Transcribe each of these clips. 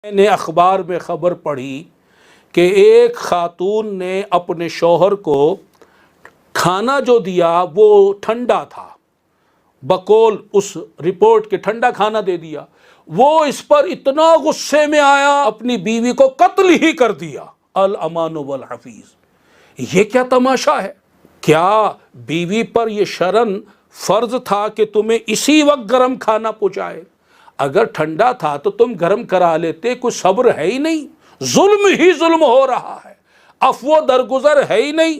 میں نے اخبار میں خبر پڑھی کہ ایک خاتون نے اپنے شوہر کو کھانا جو دیا وہ ٹھنڈا تھا، بقول اس رپورٹ کے ٹھنڈا کھانا دے دیا۔ وہ اس پر اتنا غصے میں آیا، اپنی بیوی کو قتل ہی کر دیا۔ الامان والحفیظ، یہ کیا تماشا ہے؟ کیا بیوی پر یہ شرن فرض تھا کہ تمہیں اسی وقت گرم کھانا پہنچائے؟ اگر ٹھنڈا تھا تو تم گرم کرا لیتے، کوئی صبر ہے ہی نہیں، ظلم ہی ظلم ہو رہا ہے، عفو درگزر ہے ہی نہیں۔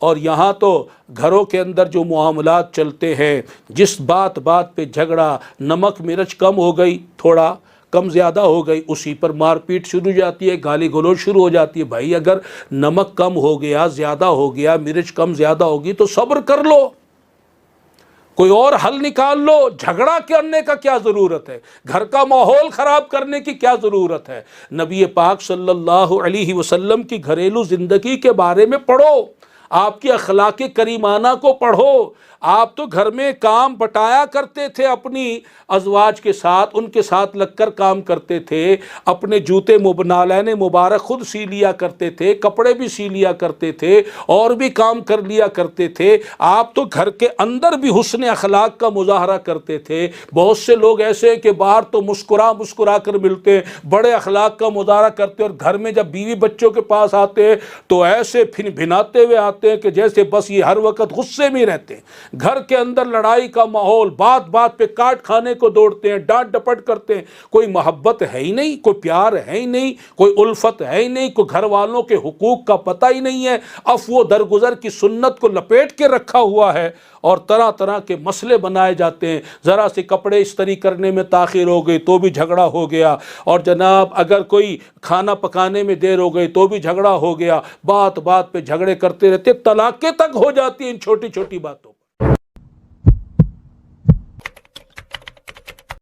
اور یہاں تو گھروں کے اندر جو معاملات چلتے ہیں، جس بات پہ جھگڑا، نمک مرچ کم ہو گئی، تھوڑا کم زیادہ ہو گئی، اسی پر مار پیٹ شروع ہو جاتی ہے، گالی گلوچ شروع ہو جاتی ہے۔ بھائی اگر نمک کم ہو گیا، زیادہ ہو گیا، مرچ کم زیادہ ہوگی تو صبر کر لو، کوئی اور حل نکال لو۔ جھگڑا کرنے کا کیا ضرورت ہے؟ گھر کا ماحول خراب کرنے کی کیا ضرورت ہے؟ نبی پاک صلی اللہ علیہ وسلم کی گھریلو زندگی کے بارے میں پڑھو، آپ کی اخلاق کریمانہ کو پڑھو۔ آپ تو گھر میں کام بٹایا کرتے تھے اپنی ازواج کے ساتھ، ان کے ساتھ لگ کر کام کرتے تھے، اپنے جوتے نالین مبارک خود سی لیا کرتے تھے، کپڑے بھی سی لیا کرتے تھے، اور بھی کام کر لیا کرتے تھے۔ آپ تو گھر کے اندر بھی حسن اخلاق کا مظاہرہ کرتے تھے۔ بہت سے لوگ ایسے ہیں کہ باہر تو مسکرا کر ملتے ہیں، بڑے اخلاق کا مظاہرہ کرتے، اور گھر میں جب بیوی بچوں کے پاس آتے ہیں تو ایسے بھناتے ہوئے آتے ہیں کہ جیسے بس یہ ہر وقت غصے میں رہتے ہیں۔ گھر کے اندر لڑائی کا ماحول، بات پہ کاٹ کھانے کو دوڑتے ہیں، ڈانٹ ڈپٹ کرتے ہیں۔ کوئی محبت ہے ہی نہیں، کوئی پیار ہے ہی نہیں، کوئی الفت ہے ہی نہیں، کوئی گھر والوں کے حقوق کا پتہ ہی نہیں ہے۔ عفو درگزر کی سنت کو لپیٹ کے رکھا ہوا ہے، اور طرح طرح کے مسئلے بنائے جاتے ہیں۔ ذرا سے کپڑے استری کرنے میں تاخیر ہو گئی تو بھی جھگڑا ہو گیا، اور جناب اگر کوئی کھانا پکانے میں دیر ہو گئی تو بھی جھگڑا ہو گیا۔ بات پہ جھگڑے کرتے رہتے، طلاقیں تک ہو جاتی ہیں ان چھوٹی چھوٹی باتوں۔